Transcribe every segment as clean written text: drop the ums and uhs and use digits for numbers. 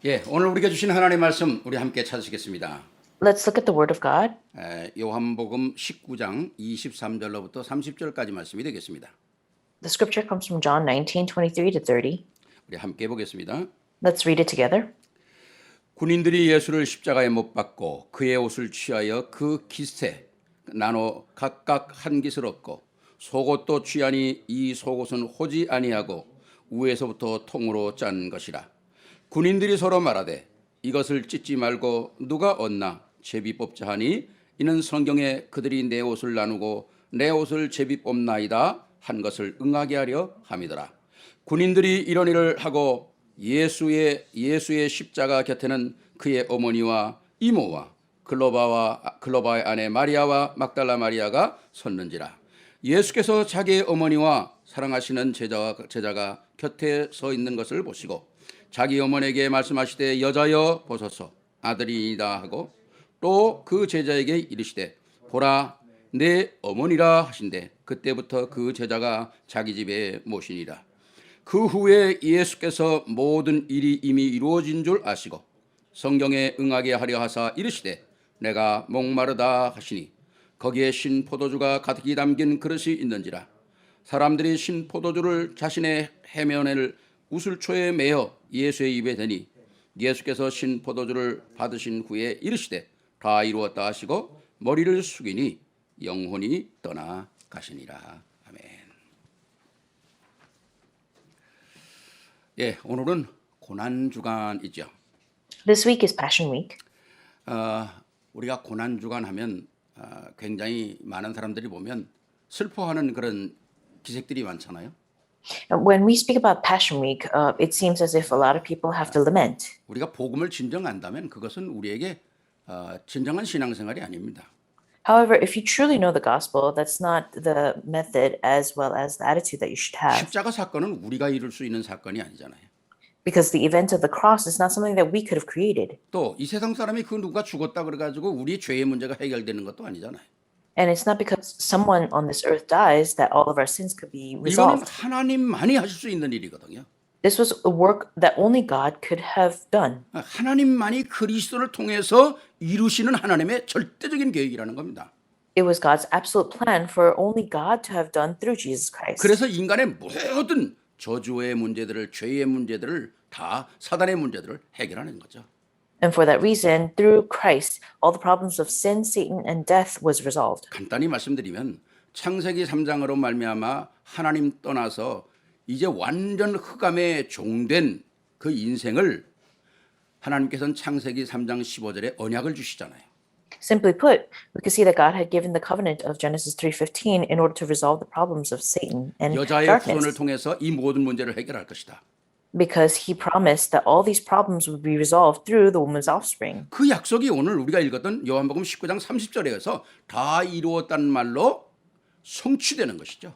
예, 오늘 우리가 주신 하나님의 말씀 우리 함께 찾으시겠습니다. Let's look at the Word of God. 요한복음 19장 23절로부터 30절까지 말씀이 되겠습니다. The scripture comes from John 19:23 to 30. 우리 함께 보겠습니다. Let's read it together. 군인들이 예수를 십자가에 못 박고 그의 옷을 취하여 그 깃에 나눠 각각 한 깃을 얻고 속옷도 취하니 이 속옷은 호지 아니하고 위에서부터 통으로 짠 것이라. 군인들이 서로 말하되 이것을 찢지 말고 누가 얻나 제비 뽑자 하니 이는 성경에 그들이 내 옷을 나누고 내 옷을 제비 뽑나이다 한 것을 응하게 하려 함이더라. 군인들이 이런 일을 하고 예수의 십자가 곁에는 그의 어머니와 이모와 글로바의 아내 마리아와 막달라 마리아가 섰는지라. 예수께서 자기의 어머니와 사랑하시는 제자가 곁에 서 있는 것을 보시고 자기 어머니에게 말씀하시되 여자여 보소서 아들이니이다 하고 또 그 제자에게 이르시되 보라 내 어머니라 하신대 그때부터 그 제자가 자기 집에 모시니라. 그 후에 예수께서 모든 일이 이미 이루어진 줄 아시고 성경에 응하게 하려 하사 이르시되 내가 목마르다 하시니 거기에 신 포도주가 가득히 담긴 그릇이 있는지라. 사람들이 신 포도주를 자신의 해면을 우슬초에 매어 예수의 입에 대니 예수께서 신 포도주를 받으신 후에 이르시되 다 이루었다 하시고 머리를 숙이니 영혼이 떠나 가시니라. 아멘. 예, 오늘은 고난 주간이죠. This week is Passion Week. 우리가 고난 주간 하면 굉장히 많은 사람들이 보면 슬퍼하는 그런 기색들이 많잖아요. When we speak about Passion Week, it seems as if a lot of people have to lament. 우리가 복음을 진정 안다면 그것은 우리에게 진정한 신앙생활이 아닙니다. However, if you truly know the gospel, that's not the method as well as the attitude that you should have. 십자가 사건은 우리가 이룰 수 있는 사건이 아니잖아요. Because the event of the cross is not something that we could have created. 또 이 세상 사람이 그 누가 죽었다 그래가지고 우리 죄의 문제가 해결되는 것도 아니잖아요. And it's not because someone on this earth dies that all of our sins could be 이거는 resolved. 하나님만이 하실 수 있는 일이거든요. This was a work that only God could have done. 하나님만이 그리스도를 통해서 이루시는 하나님의 절대적인 계획이라는 겁니다. It was God's absolute plan for only God to have done through Jesus Christ. 그래서 인간의 모든 저주의 문제들을 죄의 문제들을 다 사단의 문제들을 해결하는 거죠. And for that reason, through Christ, all the problems of sin, Satan, and death was resolved. 간단히 말씀드리면 창세기 3장으로 말미암아 하나님 떠나서 이제 완전 흑암에 종된 그 인생을 하나님께서는 창세기 3장 15절에 언약을 주시잖아요. Simply put, we could see that God had given the covenant of Genesis 3:15 in order to resolve the problems of Satan and 여자의 후손을 darkness. 통해서 이 모든 문제를 해결할 것이다. Because he promised that all these problems would be resolved through the woman's offspring. 그 약속이 오늘 우리가 읽었던 요한복음 19장 30절에서 다 이루었다는 말로 성취되는 것이죠.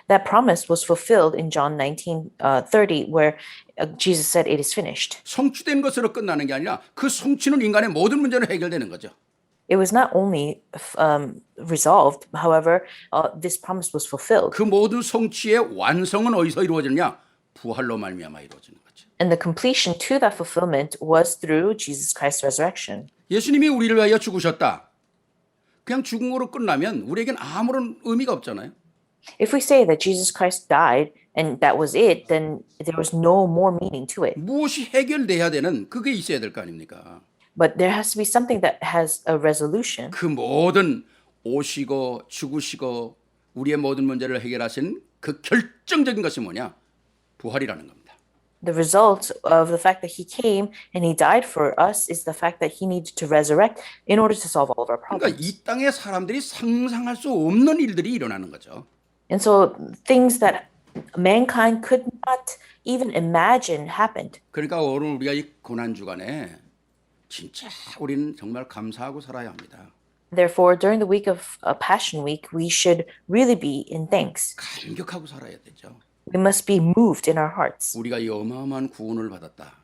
That promise was fulfilled in John 19:30, where Jesus said, "It is finished." 성취된 것으로 끝나는 게 아니라 그 성취는 인간의 모든 문제는 해결되는 거죠. It was not only resolved, however, this promise was fulfilled. 그 모든 성취의 완성은 어디서 이루어지느냐? 부활로 말미암아 이루어지는 거죠. And the completion to that fulfillment was through Jesus Christ's resurrection. 예수님이 우리를 위하여 죽으셨다. 그냥 죽음으로 끝나면 우리에겐 아무런 의미가 없잖아요. If we say that Jesus Christ died and that was it, then there was no more meaning to it. 무엇이 해결돼야 되는 그게 있어야 될 거 아닙니까? But there has to be something that has a resolution. 그 모든 오시고 죽으시고 우리의 모든 문제를 해결하신 그 결정적인 것이 뭐냐? 부활이라는 겁니다. The result of the fact that he came and he died for us is the fact that he needed to resurrect in order to solve all of our 그러니까 problems. 이 땅에 사람들이 상상할 수 없는 일들이 일어나는 거죠. And so things that mankind could not even imagine happened. 그러니까 오늘 우리가 이 고난 주간에 진짜 우리는 정말 감사하고 살아야 합니다. Therefore, during the week of Passion Week, we should really be in thanks. 감격하고 살아야 되죠. We must be moved in our hearts. 우리가 이 어마어마한 구원을 받았다.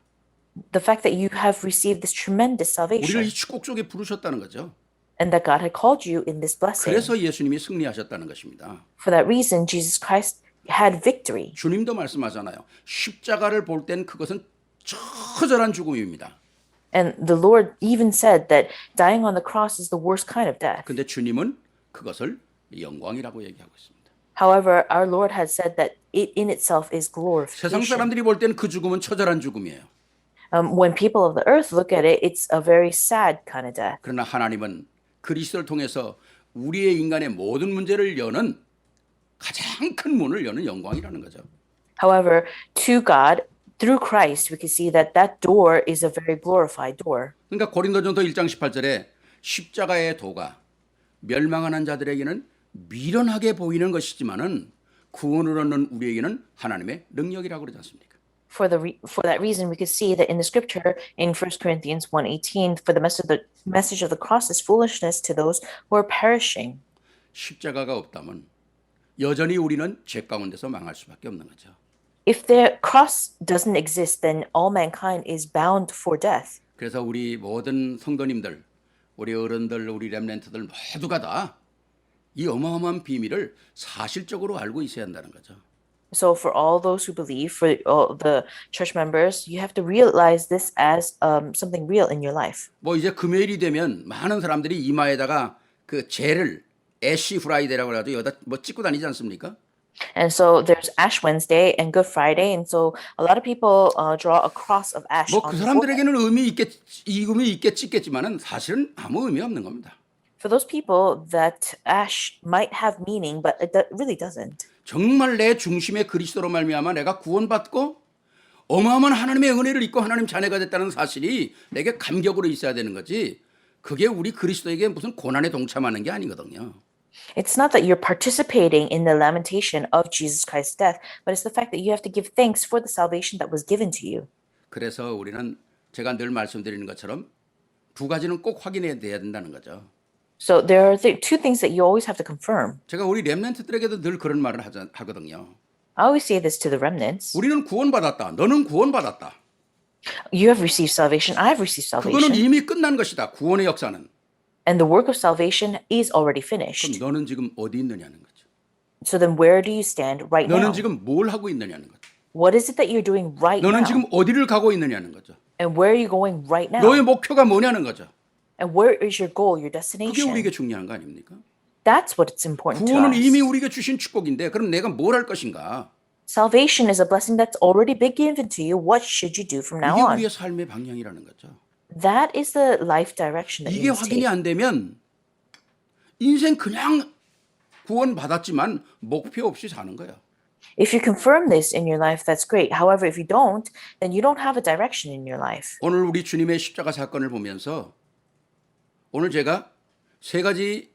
The fact that you have received this tremendous 우리를 salvation 이 축복 속에 부르셨다는 거죠. and that God had called you in this blessing. 그래서 예수님이 승리하셨다는 것입니다. For that reason, Jesus Christ had victory. 주님도 말씀하잖아요. 십자가를 볼 땐 그것은 처절한 죽음입니다. And the Lord even said that dying on the cross is the worst kind of death. 근데 주님은 그것을 영광이라고 얘기하고 있습니다. However, our Lord had said that it in itself is 세상 glorification. 사람들이 볼 때는 그 죽음은 처절한 죽음이에요. When people of the earth look at it, it's a very sad kind of death. 그러나 하나님은 그리스도를 통해서 우리의 인간의 모든 문제를 여는 가장 큰 문을 여는 영광이라는 거죠. However, to God, through Christ, we can see that that door is a very glorified door. 그러니까 고린도전서 1장 18절에 십자가의 도가 멸망하는 자들에게는 미련하게 보이는 것이지만은 구원을 얻는 우리에게는 하나님의 능력이라고 그러지 않습니까? For that reason, we could see that in the scripture in 1 Corinthians 1:18, for the message of the cross is foolishness to those who are perishing. 십자가가 없다면 여전히 우리는 죄 가운데서 망할 수밖에 없는 거죠. If the cross doesn't exist, then all mankind is bound for death. 그래서 우리 모든 성도님들, 우리 어른들, 우리 렘넌트들 모두가 다 이 어마어마한 비밀을 사실적으로 알고 있어야 한다는 거죠. So for all those who believe, for all the church members, you have to realize this as something real in your life. 뭐 이제 금요일이 되면 많은 사람들이 이마에다가 그 젤을 애쉬 프라이데이라고 해가지고 여기다 뭐 찍고 다니지 않습니까? And so there's Ash Wednesday and Good Friday, and so a lot of people draw a cross of ash 뭐 on 그 their forehead. 사람들에게는 의미 있게 찍겠지만은 사실은 아무 의미 없는 겁니다. For those people, that ash might have meaning, but it really doesn't. 정말 내 중심에 그리스도로 말미암아 내가 구원받고 어마어마한 하나님의 은혜를 입고 하나님 자녀가 됐다는 사실이 내게 감격으로 있어야 되는 거지. 그게 우리 그리스도에게 무슨 고난에 동참하는 게 아니거든요. It's not that you're participating in the lamentation of Jesus Christ's death, but it's the fact that you have to give thanks for the salvation that was given to you. 그래서 우리는 제가 늘 말씀드리는 것처럼 두 가지는 꼭 확인해야 된다는 거죠. So there are two things that you always have to confirm. 제가 우리 렘넌트들에게도 늘 그런 말을 하거든요. I always say this to the remnants. 우리는 구원받았다. 너는 구원받았다. You have received salvation. I have received 그거는 salvation. 이미 끝난 것이다. 구원의 역사는. And the work of salvation is already 그럼 finished. 너는 지금 어디 있느냐는 거죠. So then where do you stand right now? 너는 지금 뭘 하고 있느냐는 거죠. What is it that you're doing right 너는 now? 지금 어디를 가고 있느냐는 거죠. And where are you going right now? 너의 목표가 뭐냐는 거죠. And where is your goal, your 그게 destination? 우리에게 중요한 거 아닙니까? That's what it's important to 구원은 이미 us. 우리에게 주신 축복인데 그럼 내가 뭘 할 것인가? Salvation is a blessing that's already been given to you. What should you do from now 이게 on? 우리의 삶의 방향이라는 거죠. That is the life direction that 이게 you must take. 확인이 안 되면 인생 그냥 구원받았지만 목표 없이 사는 거야. If you confirm this in your life, that's great. However, if you don't, then you don't have a direction in your life. 오늘 우리 주님의 십자가 사건을 보면서 오늘 제가 세 가지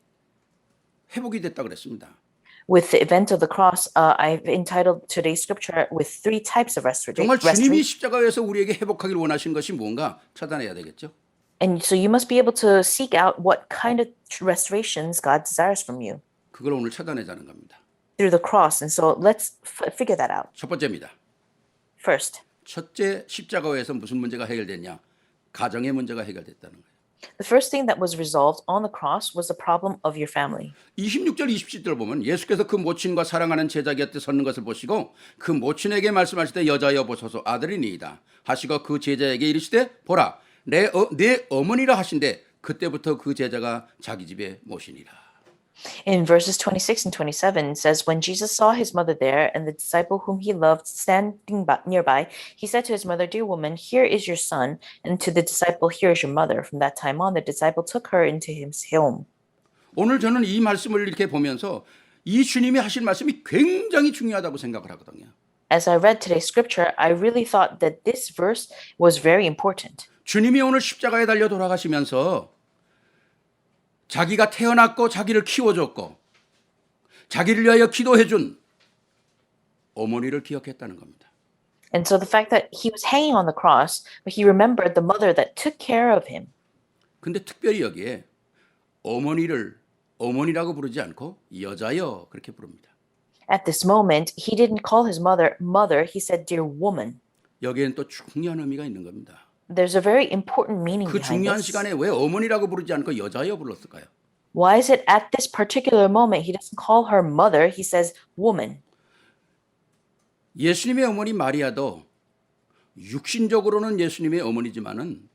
회복이 됐다 그랬습니다. With the event of the cross, I've entitled today's scripture with 3 types of 정말 주님이 restoration. 십자가에서 우리에게 회복하기를 원하신 것이 뭔가 찾아내야 되겠죠. And so you must be able to seek out what kind of restorations God desires from you 그걸 오늘 찾아내자는 겁니다. through the cross. And so let's figure that out. 첫 번째입니다. First, 첫째 십자가에서 무슨 문제가 해결됐냐? 가정의 문제가 해결됐다는 거예요. the first thing that was resolved on the cross was the problem of your family. 26절 27절 보면 예수께서 그 모친과 사랑하는 제자 곁에 섰는 것을 보시고 그 모친에게 말씀하실 때 여자여 보소서 아들이니이다 하시고 그 제자에게 이르시되 보라 내 어머니라 하신대 그때부터 그 제자가 자기 집에 모시니라. In verses 26 and 27 it says, when Jesus saw his mother there and the disciple whom he loved standing nearby, he said to his mother, dear woman, here is your son. And to the disciple, here is your mother. From that time on, the disciple took her into his home. 오늘 저는 이 말씀을 이렇게 보면서 이 주님이 하신 말씀이 굉장히 중요하다고 생각을 하거든요. As I read today's scripture, I really thought that this verse was very important. 주님이 오늘 십자가에 달려 돌아가시면서 자기가 태어났고 자기를 키워줬고 자기를 위하여 기도해준 어머니를 기억했다는 겁니다. And so the fact that he was hanging on the cross, but he remembered the mother that took care of him. 근데 특별히 여기에 어머니를 어머니라고 부르지 않고 여자여 그렇게 부릅니다. At this moment, he didn't call his mother mother, he said dear woman. 여기에는 또 중요한 의미가 있는 겁니다. There's a very important meaning 그 behind 중요한 this. 시간에 왜 어머니라고 부르지 않고 여자여 불렀을까요? Why is it at this particular moment he doesn't call her mother, he says woman? 예수님의 어머니 마리아도 육신적으로는 예수님의 어머니지만은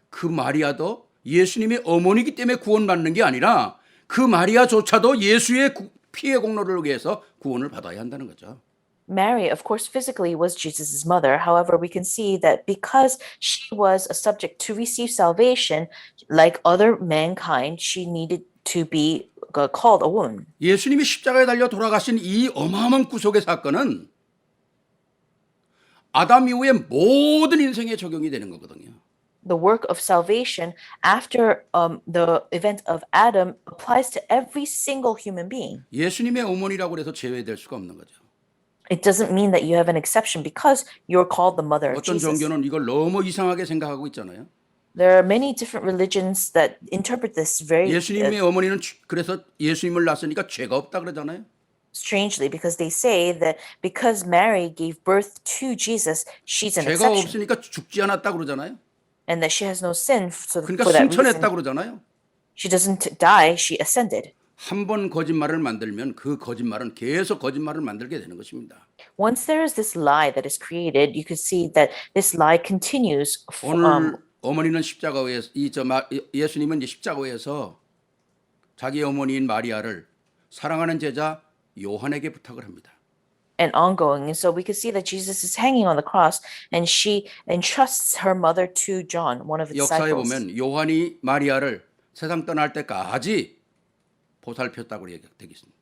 그 마리아도 예수님의 어머니이기 때문에 구원받는 게 아니라 그 마리아조차도 예수의 피의 공로를 위해서 구원을 받아야 한다는 거죠. Mary, of course, physically was Jesus' mother. However, we can see that because she was a subject to receive salvation, like other mankind, she needed to be called a woman. 예수님이 십자가에 달려 돌아가신 이 어마어마한 구속의 사건은 아담 이후의 모든 인생에 적용이 되는 거거든요. The work of salvation after the event of Adam applies to every single human being. 예수님의 어머니라고 해서 제외될 수가 없는 거죠. It doesn't mean that you have an exception because you're called the mother of 어떤 Jesus. 종교는 이걸 너무 이상하게 생각하고 있잖아요. There are many different religions that interpret this very 예수님의 어머니는 그래서 예수님을 낳았으니까 죄가 없다 그러잖아요. strangely because they say that because Mary gave birth to Jesus, she's an 죄가 exception 없으니까 죽지 않았다 그러잖아요. and that she has no sin. So 그러니까 for that reason, 승천했다 그러잖아요. she doesn't die, she ascended. 한 번 거짓말을 만들면 그 거짓말은 계속 거짓말을 만들게 되는 것입니다. Once there is this lie that is created, you could see that this lie continues. 오늘 어머니는 십자가에서 예수님은 이제 십자가에서 자기 어머니인 마리아를 사랑하는 제자 요한에게 부탁을 합니다. And ongoing. And so we could see that Jesus is hanging on the cross and she entrusts her mother to John, one of the 역사에 disciples. 보면 요한이 마리아를 세상 떠날 때까지 보살폈다고 얘기되겠습니다.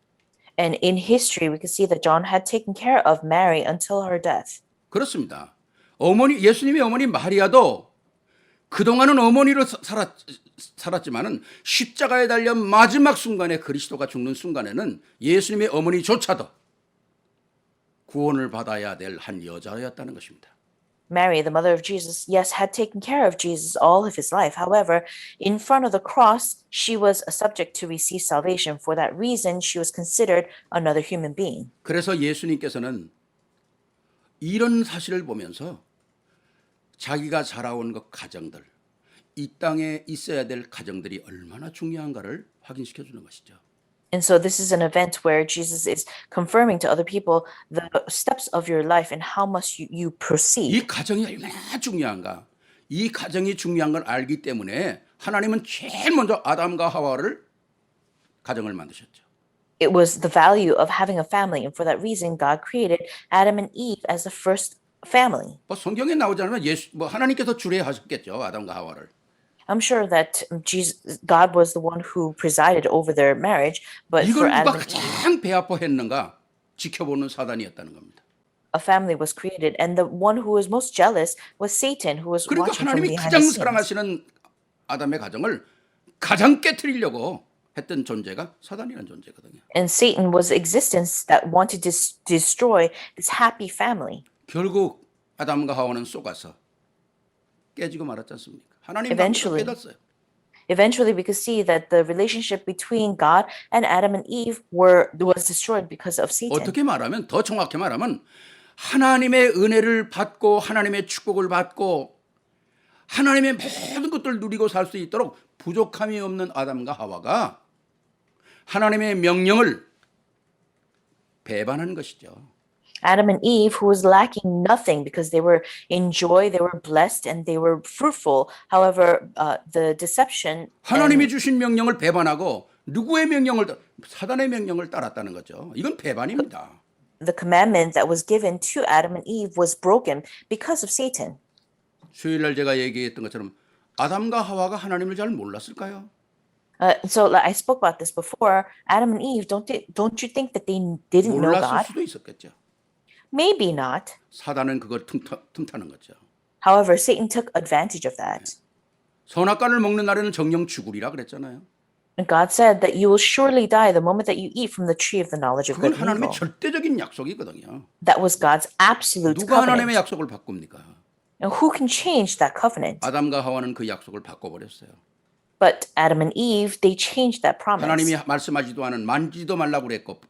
And in history, we could see that John had taken care of Mary until her death. 그렇습니다. 예수님의 어머니 마리아도 그동안은 어머니로 살았지만은 십자가에 달려 마지막 순간에 그리스도가 죽는 순간에는 예수님의 어머니조차도 구원을 받아야 될 한 여자였다는 것입니다. Mary, the mother of Jesus, yes, had taken care of Jesus all of his life. However, in front of the cross, she was a subject to receive salvation. For that reason, she was considered another human being. 그래서 예수님께서는 이런 사실을 보면서 자기가 자라온 그 가정들, 이 땅에 있어야 될 가정들이 얼마나 중요한가를 확인시켜 주는 것이죠. And so this is an event where Jesus is confirming to other people the steps of your life and how much you proceed. 이 가정이 얼마나 중요한가? 이 가정이 중요한 걸 알기 때문에 하나님은 제일 먼저 아담과 하와를 가정을 만드셨죠. It was the value of having a family, and for that reason, God created Adam and Eve as the first family. 뭐 성경에 나오지 않으면 하나님께서 주례하셨겠죠, 아담과 하와를. I'm sure that God was the one who presided over their marriage, but for 이걸 누가 Adam and Eve, 가장 배 아파했는가? 지켜보는 사단이었다는 겁니다. a family was created, and the one who was most jealous was Satan, who was 그러니까 watching from 하나님이 behind 가장 the scenes. 사랑하시는 아담의 가정을 가장 깨트리려고 했던 존재가 사단이라는 존재거든요. And Satan was existence that wanted to destroy this happy family. 결국 아담과 하와는 속아서 깨지고 말았지 않습니까? 하나님 Eventually. 깨닫어요. Eventually, we could see that the relationship between God and Adam and Eve was destroyed because of Satan. 어떻게 말하면 더 정확히 말하면 하나님의 은혜를 받고 하나님의 축복을 받고 하나님의 모든 것들을 누리고 살 수 있도록 부족함이 없는 아담과 하와가 하나님의 명령을 배반한 것이죠. Adam and Eve, who was lacking nothing because they were in joy, they were blessed, and they were fruitful. However, the deception 하나님이 주신 명령을 배반하고 누구의 명령을 사단의 명령을 따랐다는 거죠. 이건 배반입니다. the commandment that was given to Adam and Eve was broken because of Satan. 수요일날 제가 얘기했던 것처럼 아담과 하와가 하나님을 잘 몰랐을까요? So like I spoke about this before. Adam and Eve, don't you think that they didn't know 몰랐을 God? 수도 있었겠죠. Maybe not. 사단은 그걸 틈타는 거죠. However, Satan took advantage of that. 선악과를 먹는 날에는 정령 죽으리라 그랬잖아요. And God said that you will surely die the moment that you eat from the tree of the knowledge of 그건 good and 하나님의 evil. 절대적인 약속이거든요. That was God's absolute 누가 하나님의 covenant. 약속을 바꿉니까? And who can change that covenant? 아담과 하와는 그 약속을 바꿔버렸어요. But Adam and Eve, they changed that promise. 하나님이 말씀하지도 않은 만지도 말라고 그랬고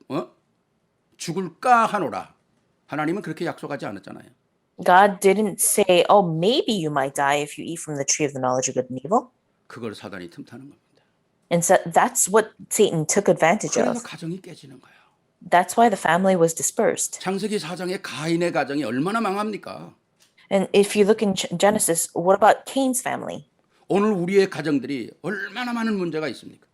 죽을까 하노라. 하나님은 그렇게 약속하지 않았잖아요. God didn't say, oh, maybe you might die if you eat from the tree of the knowledge of good and evil. 그걸 사단이 틈타는 겁니다. And so that's what Satan took advantage 그래서 of. 가정이 깨지는 거예요. That's why the family was dispersed. 창세기 4장의 가인의 가정이 얼마나 망합니까? And if you look in Genesis, what about Cain's family? 오늘 우리의 가정들이 얼마나 많은 문제가 있습니까?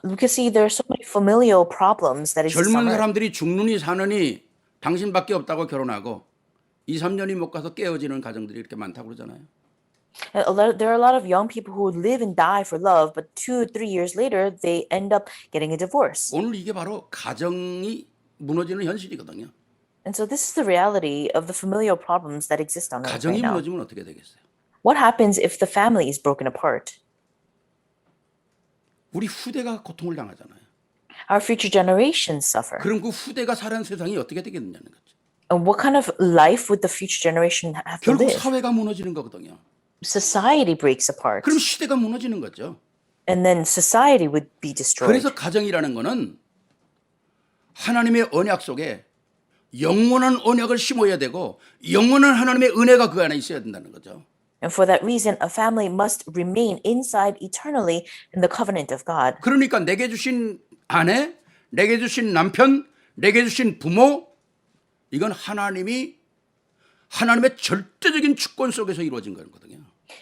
We can see there are so many familial problems that exist on 젊은 earth. 사람들이 죽느니 사느니 당신밖에 없다고 결혼하고 2, 3년이 못 가서 깨어지는 가정들이 이렇게 많다고 그러잖아요. There are a lot of young people who live and die for love, but 2, 3 years later, they end up getting a divorce. 오늘 이게 바로 가정이 무너지는 현실이거든요. And so this is the reality of the familial problems that exist on earth 가정이 right now. 무너지면 어떻게 되겠어요? What happens if the family is broken apart? 우리 후대가 고통을 당하잖아요. Our future generations suffer. 그럼 그 후대가 살아는 세상이 어떻게 되겠느냐는 거죠. And what kind of life would the future generation have to 결국 live? 사회가 무너지는 거거든요. Society breaks apart. 그럼 시대가 무너지는 거죠. And then society would be destroyed. 그래서 가정이라는 거는 하나님의 언약 속에 영원한 언약을 심어야 되고 영원한 하나님의 은혜가 그 안에 있어야 된다는 거죠. And for that reason, a family must remain inside eternally in the covenant of God. 그러니까 내게 주신 아내, 내게 주신 남편, 내게 주신 부모, 이건 하나님의 절대적인 주권 속에서 이루어진 거거든요.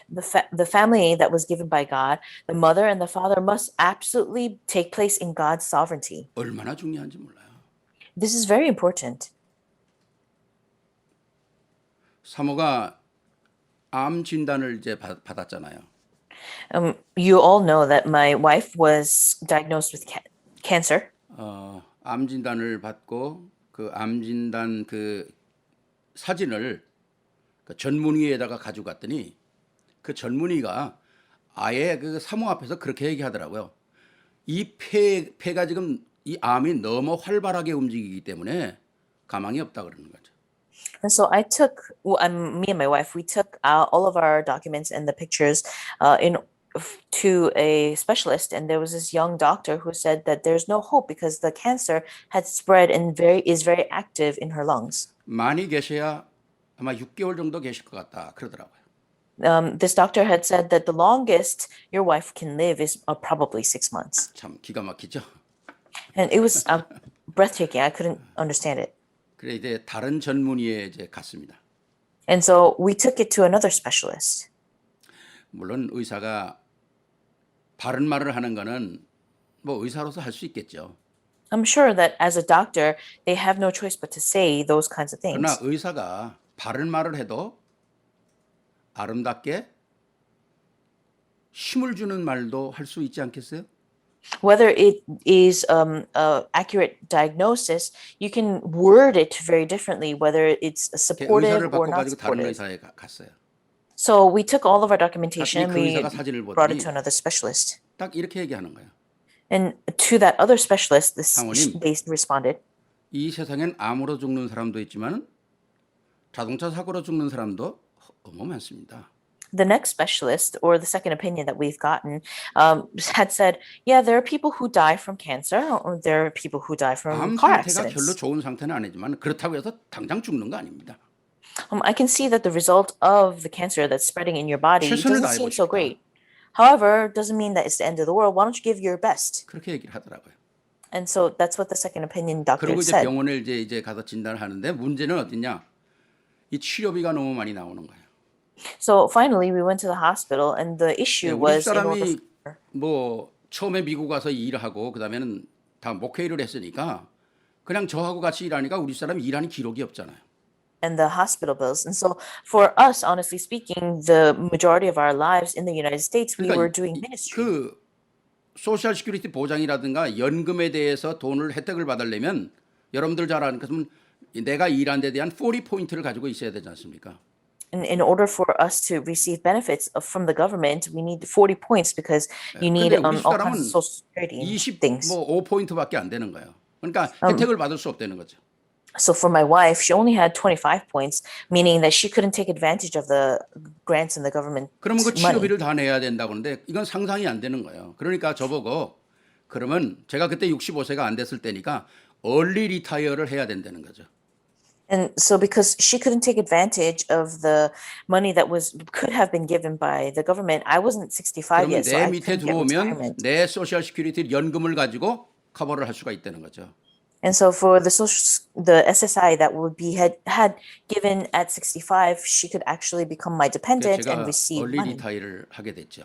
The family that was given by God, the mother and the father must absolutely take place in God's sovereignty. 얼마나 중요한지 몰라요. This is very important. 사모가 암 진단을 이제 받았잖아요. You all know that my wife was diagnosed with cancer. 암 진단을 받고 그 암 진단 그 사진을 그 전문의에다가 가지고 갔더니 그 전문의가 아예 그 사모 앞에서 그렇게 얘기하더라고요. 이 폐가 지금 이 암이 너무 활발하게 움직이기 때문에 가망이 없다 그러는 거죠. And so me and my wife, we took all of our documents and the pictures to a specialist, and there was this young doctor who said that there's no hope because the cancer had spread and is very active in her lungs. 많이 계셔야 아마 6개월 정도 계실 것 같다 그러더라고요. This doctor had said that the longest your wife can live is probably 6 months. 참 기가 막히죠. And it was breathtaking. I couldn't understand it. 그래 이제 다른 전문의에 이제 갔습니다. And so we took it to another specialist. 물론 의사가 바른 말을 하는 거는 뭐 의사로서 할 수 있겠죠. I'm sure that as a doctor, they have no choice but to say those kinds of things. 그러나 의사가 바른 말을 해도 아름답게 힘을 주는 말도 할 수 있지 않겠어요? Whether it is accurate diagnosis, you can word it very differently, whether it's supportive 의사를 or 받고 not 가지고 다른 supportive. 의사에 갔어요. So we took all of our documentation and 그 we 의사가 사진을 brought it 보더니 to another specialist. 딱 이렇게 얘기하는 거예요. And to that other specialist, 사모님. they responded, 이 세상엔 암으로 죽는 사람도 있지만 자동차 사고로 죽는 사람도 너무 많습니다. the next specialist, or the second opinion that we've gotten, had said, yeah, there are people who die from cancer, or there are people who die from 암 car 상태가 별로 accidents. 좋은 상태는 아니지만 그렇다고 해서 당장 죽는 거 아닙니다. I can see that the result of the cancer that's spreading in your body 최선을 doesn't seem so 다해보십시오. great. However, doesn't mean that it's the end of the world. Why don't you give your best? 그렇게 얘기를 하더라고요. And so that's what the second opinion doctor 그리고 이제 said. 병원에 이제 가서 진단을 하는데 문제는 어디냐? 이 치료비가 너무 많이 나오는 거예요. So finally, we went to the hospital, and the issue 우리 was in order 사람이 뭐 처음에 미국 와서 일하고 그다음에는 다 목회를 했으니까 그냥 저하고 같이 일하니까 우리 사람이 일하는 기록이 없잖아요. and the hospital bills. And so for us, honestly speaking, the majority of our lives in the United States, we were doing ministry. 그 소셜 시큐리티 보장이라든가 연금에 대해서 혜택을 받으려면 여러분들 잘 아는 것은 내가 일한 데 대한 40포인트를 가지고 있어야 되지 않습니까? In order for us to receive benefits from the government, we need 40 points because you need 근데 우리 all kinds 사람은 of social security and 20, things. 뭐 5포인트밖에 안 되는 거예요. 그러니까 혜택을 받을 수 없다는 거죠. So for my wife, she only had 25 points, meaning that she couldn't take advantage of the grants and the government 그러면 그 money. 치료비를 다 내야 된다고 하는데 이건 상상이 안 되는 거예요. 그러니까 저보고 그러면 제가 그때 65세가 안 됐을 때니까 얼리 리타이어를 해야 된다는 거죠. And so because she couldn't take advantage of the money that could have been given by the government, I wasn't 65 그러면 yet, so 내 I 밑에 couldn't get 들어오면 retirement. 내 소셜 시큐리티 연금을 가지고 커버를 할 수가 있다는 거죠. And so for the SSI that would be had given at 65, she could actually become my 그래서 dependent and 제가 receive 얼리 money. 리타이를 하게 됐죠.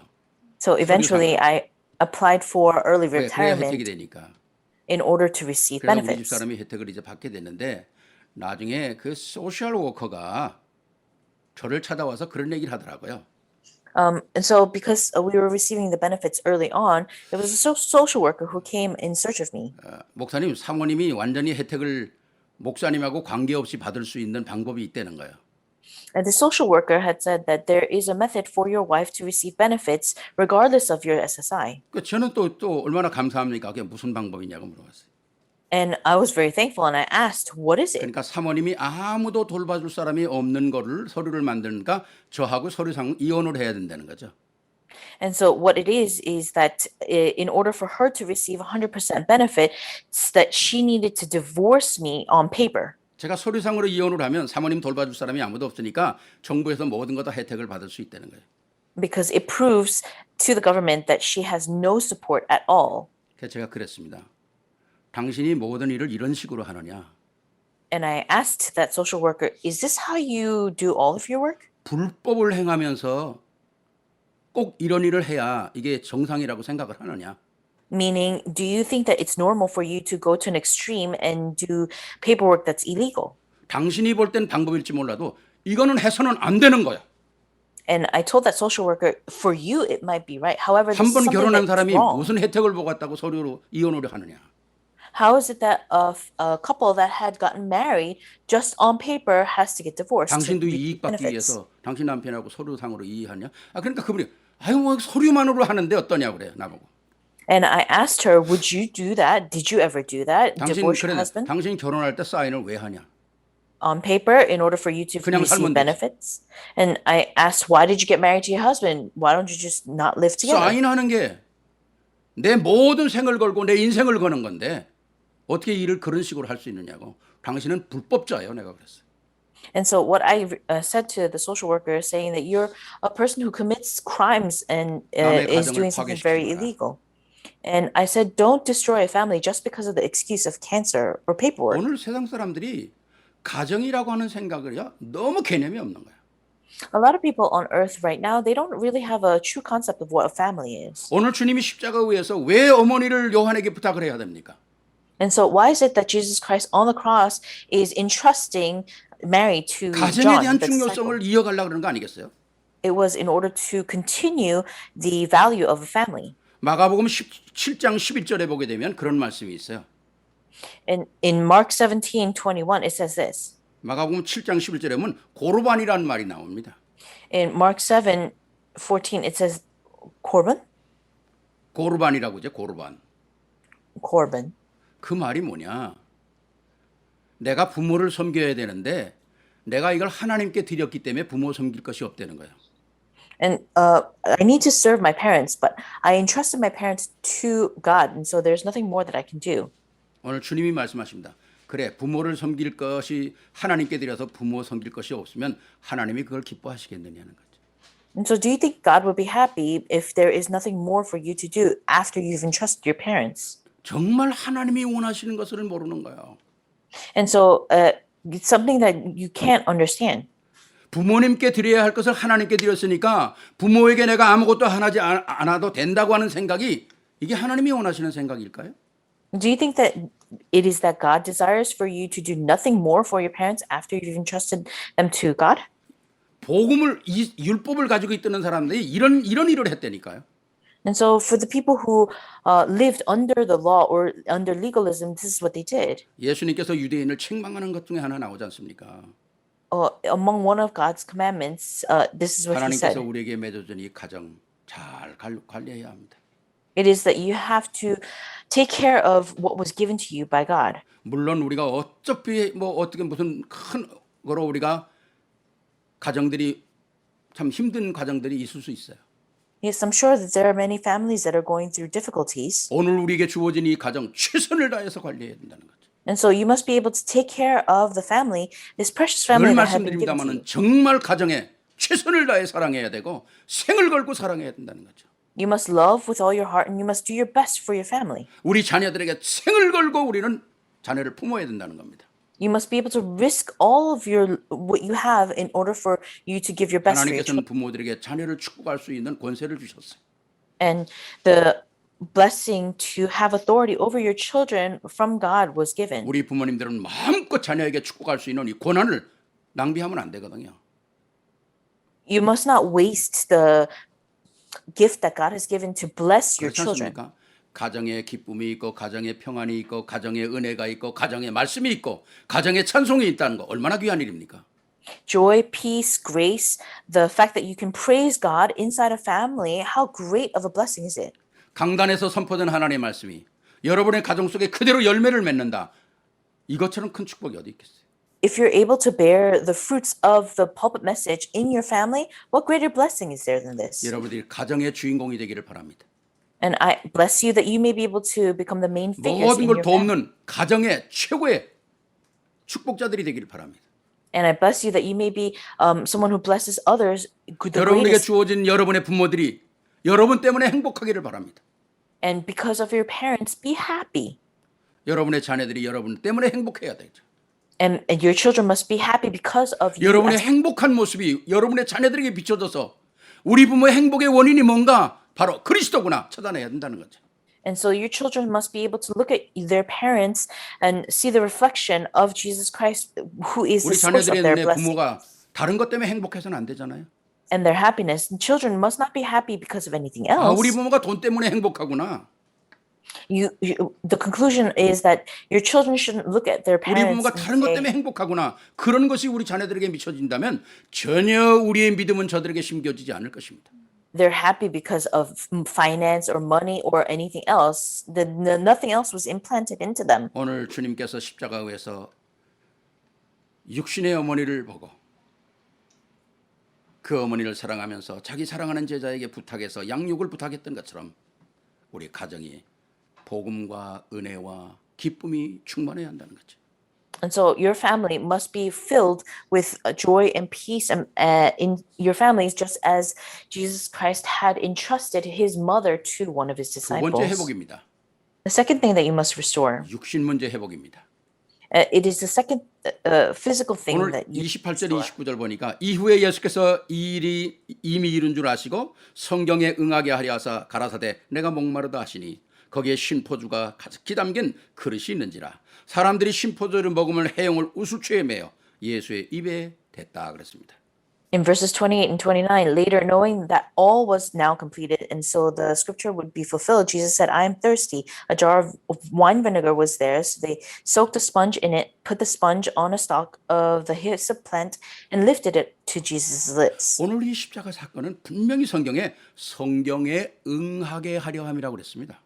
So eventually I applied for early 그래야 혜택이 retirement 되니까. in order to receive 그래서 우리 benefits. 집사람이 혜택을 이제 받게 됐는데 나중에 그 소셜 워커가 저를 찾아와서 그런 얘기를 하더라고요. And so because we were receiving the benefits early on, there was a social worker who came in search of me. 목사님, 사모님이 완전히 혜택을 목사님하고 관계없이 받을 수 있는 방법이 있다는 거예요. And the social worker had said that there is a method for your wife to receive benefits regardless of your SSI. 그 저는 또 얼마나 감사합니까? 그게 무슨 방법이냐고 물어봤어요. And I was very thankful and I asked, what is it? 그러니까 사모님이 아무도 돌봐줄 사람이 없는 거를 서류를 만드니까 저하고 서류상 이혼을 해야 된다는 거죠. And so what it is that in order for her to receive 100% benefit, it's that she needed to divorce me on paper. 제가 서류상으로 이혼을 하면 사모님 돌봐줄 사람이 아무도 없으니까 정부에서 모든 거 다 혜택을 받을 수 있다는 거예요. Because it proves to the government that she has no support at all. 그래서 제가 그랬습니다. 당신이 모든 일을 이런 식으로 하느냐? And I asked that social worker, is this how you do all of your work? 불법을 행하면서 꼭 이런 일을 해야 이게 정상이라고 생각을 하느냐? Meaning, do you think that it's normal for you to go to an extreme and do paperwork that's illegal? 당신이 볼 땐 방법일지 몰라도 이거는 해서는 안 되는 거야. And I told that social worker, for you it might be right. However, this 한 is 번 something 결혼한 that's 사람이 wrong. 무슨 혜택을 보았다고 서류로 이혼을 하느냐? How is it that a couple that had gotten married just on paper has to get divorced? to 당신도 receive 이익 받기 benefits? 위해서 당신 남편하고 서류상으로 이의하냐? 그러니까 그분이 아유 뭐 서류만으로 하는데 어떠냐 그래요 나보고. And I asked her, would you do that? Did you ever do that? 당신 Divorce your 그래 husband 당신 결혼할 때 사인을 왜 하냐? on paper in order for you to 그냥 살면 되지. receive benefits? And I asked, why did you get married to your husband? Why don't you just not live together? 사인하는 게 내 모든 생을 걸고 내 인생을 거는 건데 어떻게 일을 그런 식으로 할 수 있느냐고. 당신은 불법자예요, 내가 그랬어요. And so what I said to the social worker is saying that you're a person who commits crimes and 남의 is 가정을 doing something very 파괴시키지 마라. illegal. And I said, don't destroy a family just because of the excuse of cancer or paperwork. 오늘 세상 사람들이 가정이라고 하는 생각을요 너무 개념이 없는 거예요. A lot of people on earth right now, they don't really have a true concept of what a family is. 오늘 주님이 십자가 위에서 왜 어머니를 요한에게 부탁을 해야 됩니까? And so why is it that Jesus Christ on the cross is entrusting Mary to 가정에 John, 대한 the disciple? 중요성을 이어가려고 그러는 거 아니겠어요? It was in order to continue the value of a family. 마가복음 17장 11절에 보게 되면 그런 말씀이 있어요. And in Mark 17:21, it says this. 마가복음 7장 11절에 보면 고르반이라는 말이 나옵니다. In Mark 7:14, it says Corban? 고르반이라고 하죠. 고르반. Corban. 그 말이 뭐냐? 내가 부모를 섬겨야 되는데 내가 이걸 하나님께 드렸기 때문에 부모 섬길 것이 없다는 거예요. And I need to serve my parents, but I entrusted my parents to God, and so there's nothing more that I can do. 오늘 주님이 말씀하십니다. 그래, 부모를 섬길 것이 하나님께 드려서 부모 섬길 것이 없으면 하나님이 그걸 기뻐하시겠느냐는 거죠. And so do you think God would be happy if there is nothing more for you to do after you've entrusted your parents? 정말 하나님이 원하시는 것을 모르는 거예요. And so it's something that you can't understand. 부모님께 드려야 할 것을 하나님께 드렸으니까 부모에게 내가 아무것도 하지 않아도 된다고 하는 생각이 이게 하나님이 원하시는 생각일까요? Do you think that it is that God desires for you to do nothing more for your parents after you've entrusted them to God? 복음을 율법을 가지고 있던 사람들이 이런 일을 했다니까요. And so for the people who lived under the law or under legalism, this is what they did. 예수님께서 유대인을 책망하는 것 중에 하나 나오지 않습니까? Among one of God's commandments, this is what he said. 하나님께서 우리에게 맺어준 이 가정 잘 관리해야 합니다. It is that you have to take care of what was given to you by God. 물론 우리가 어차피 어떻게 무슨 큰 거로 우리가 가정들이 참 힘든 가정들이 있을 수 있어요. Yes, I'm sure that there are many families that are going through difficulties. 오늘 우리에게 주어진 이 가정 최선을 다해서 관리해야 된다는 거죠. And so you must be able to take care of the family, this precious family 늘 that have been given to you. 말씀드립니다만은 정말 가정에 최선을 다해 사랑해야 되고 생을 걸고 사랑해야 된다는 거죠. You must love with all your heart and you must do your best for your family. 우리 자녀들에게 생을 걸고 우리는 자녀를 품어야 된다는 겁니다. You must be able to risk all of what you have in order for you to give your best for your 하나님께서는 children. 부모들에게 자녀를 축복할 수 있는 권세를 주셨어요. And the blessing to have authority over your children from God was given. 우리 부모님들은 마음껏 자녀에게 축복할 수 있는 이 권한을 낭비하면 안 되거든요. You must not waste the gift that God has given to bless your 그렇지 children. 않습니까? 가정에 기쁨이 있고 가정에 평안이 있고 가정에 은혜가 있고 가정에 말씀이 있고 가정에 찬송이 있다는 거 얼마나 귀한 일입니까? Joy, peace, grace, the fact that you can praise God inside a family, how great of a blessing is it? 강단에서 선포된 하나님의 말씀이 여러분의 가정 속에 그대로 열매를 맺는다. 이것처럼 큰 축복이 어디 있겠어요? If you're able to bear the fruits of the pulpit message in your family, what greater blessing is there than this? 여러분들이 가정의 주인공이 되기를 바랍니다. And I bless you that you may be able to become the main figures 모든 in 걸 your family. 돕는 가정의 최고의 축복자들이 되기를 바랍니다. And I bless you that you may be someone who blesses others, the 여러분에게 greatest. 주어진 여러분의 부모들이 여러분 때문에 행복하기를 바랍니다. And because of your parents, be happy. 여러분의 자녀들이 여러분 때문에 행복해야 되죠. And your children must be happy because of you. 여러분의 행복한 모습이 여러분의 자녀들에게 비춰져서 우리 부모의 행복의 원인이 뭔가 바로 그리스도구나 찾아내야 된다는 거죠. And so your children must be able to look at their parents and see the reflection of Jesus Christ, who is the 우리 source of 자녀들의 their 눈에 blessing 부모가 다른 것 때문에 행복해서는 안 되잖아요. and their happiness. And children must not be happy because of anything 아, else. 우리 부모가 돈 때문에 행복하구나. The conclusion is that your children shouldn't look at their 우리 parents 부모가 and 다른 것 say, 때문에 행복하구나. 그런 것이 우리 자녀들에게 미쳐진다면 전혀 우리의 믿음은 저들에게 심겨지지 않을 것입니다. they're happy because of finance or money or anything else. Nothing else was implanted into them. 오늘 주님께서 십자가에서 육신의 어머니를 보고 그 어머니를 사랑하면서 자기 사랑하는 제자에게 부탁해서 양육을 부탁했던 것처럼 우리 가정이 복음과 은혜와 기쁨이 충만해야 한다는 거죠. And so your family must be filled with joy and peace in your families, just as Jesus Christ had entrusted his mother to one of his 두 번째 disciples. 회복입니다. The second thing that you must restore, 육신 문제 회복입니다. it is the second physical thing 오늘 that you 28절 restore. 29절 보니까 이후에 예수께서 이 일이 이미 이룬 줄 아시고 성경에 응하게 하려 하사 가라사대 내가 목마르다 하시니 거기에 신포주가 가득히 담긴 그릇이 있는지라 사람들이 신포주를 먹으면 해용을 우수추에 매어 예수의 입에 댔다 그랬습니다. In verses 28 and 29, later knowing that all was now completed and so the scripture would be fulfilled, Jesus said, I am thirsty. A jar of wine vinegar was there, so they soaked a sponge in it, put the sponge on a stalk of the hyssop plant and lifted it to Jesus' lips. 오늘 이 십자가 사건은 분명히 성경에 응하게 하려 함이라고 그랬습니다.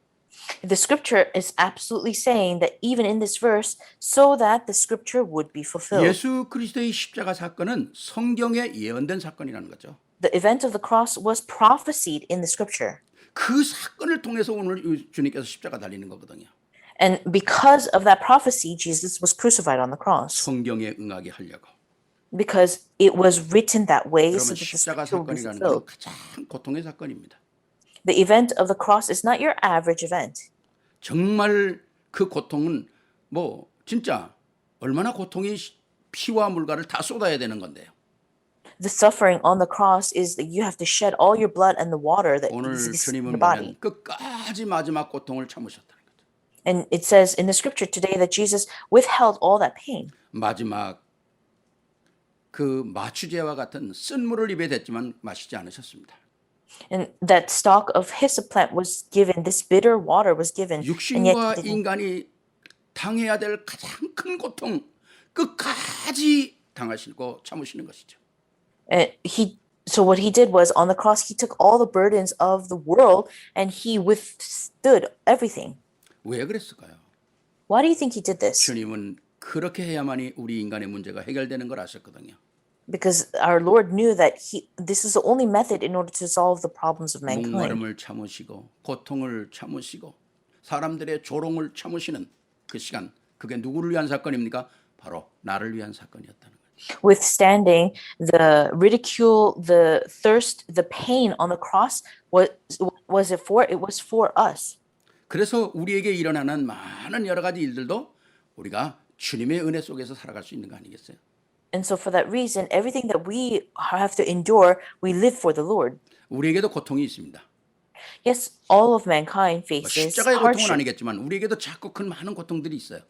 The scripture is absolutely saying that even in this verse, so that the scripture would be fulfilled. 예수 그리스도의 십자가 사건은 성경에 예언된 사건이라는 거죠. The event of the cross was prophesied in the scripture. 그 사건을 통해서 오늘 주님께서 십자가 달리는 거거든요. And because of that prophecy, Jesus was crucified on the cross. 성경에 응하게 하려고. Because it was written that way so 그러면 that the 십자가 scripture would be 사건이라는 건 fulfilled. 가장 고통의 사건입니다. The event of the cross is not your average event. 정말 그 고통은 뭐 진짜 얼마나 고통이 피와 물과를 다 쏟아야 되는 건데요. The suffering on the cross is that you have to shed all your blood and the water that 오늘 exists in 주님은 the body. 보면 끝까지 마지막 고통을 참으셨다는 거죠. And it says in the scripture today that Jesus withheld all that pain. 마지막 그 마취제와 같은 쓴물을 입에 댔지만 마시지 않으셨습니다. And that stalk of hyssop plant was given, this bitter water was given, and yet 육신과 he didn't. 인간이 당해야 될 가장 큰 고통 끝까지 당하시고 참으시는 것이죠. So what he did was on the cross, he took all the burdens of the world and he withstood everything. 왜 그랬을까요? Why do you think he did this? 주님은 그렇게 해야만이 우리 인간의 문제가 해결되는 걸 아셨거든요. Because our Lord knew that this is the only method in order to solve the problems of mankind. 목마름을 참으시고 고통을 참으시고 사람들의 조롱을 참으시는 그 시간, 그게 누구를 위한 사건입니까? 바로 나를 위한 사건이었다는 거죠. Withstanding the ridicule, the thirst, the pain on the cross, was it for? It was for us. 그래서 우리에게 일어나는 많은 여러 가지 일들도 우리가 주님의 은혜 속에서 살아갈 수 있는 거 아니겠어요? And so for that reason, everything that we have to endure, we live for the Lord. 우리에게도 고통이 있습니다. Yes, all of mankind 뭐 faces 십자가의 고통은 hardship. 아니겠지만 우리에게도 작고 큰 많은 고통들이 있어요.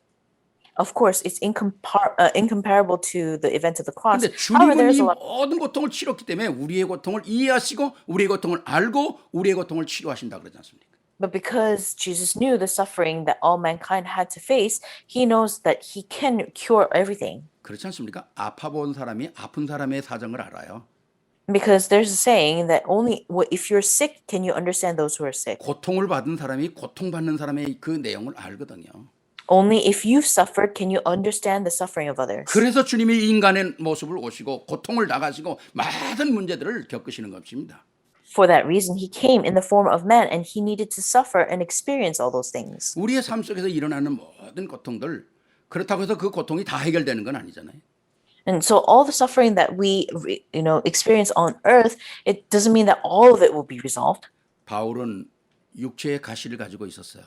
Of course, it's incomparable to the event of the cross. 근데 However, 주님은 there's 이 a lot. 모든 고통을 치렀기 때문에 우리의 고통을 이해하시고 우리의 고통을 알고 우리의 고통을 치료하신다 그러지 않습니까? But because Jesus knew the suffering that all mankind had to face, he knows that he can cure everything. 그렇지 않습니까? 아파 본 사람이 아픈 사람의 사정을 알아요. Because there's a saying that only if you're sick can you understand those who are sick. 고통을 받은 사람이 고통받는 사람의 그 내용을 알거든요. Only if you've suffered can you understand the suffering of others. 그래서 주님이 인간의 모습을 오시고 고통을 당하시고 많은 문제들을 겪으시는 것입니다. For that reason, he came in the form of man and he needed to suffer and experience all those things. 우리의 삶 속에서 일어나는 모든 고통들 그렇다고 해서 그 고통이 다 해결되는 건 아니잖아요. And so all the suffering that we experience on earth, it doesn't mean that all of it will be resolved. 바울은 육체의 가시를 가지고 있었어요.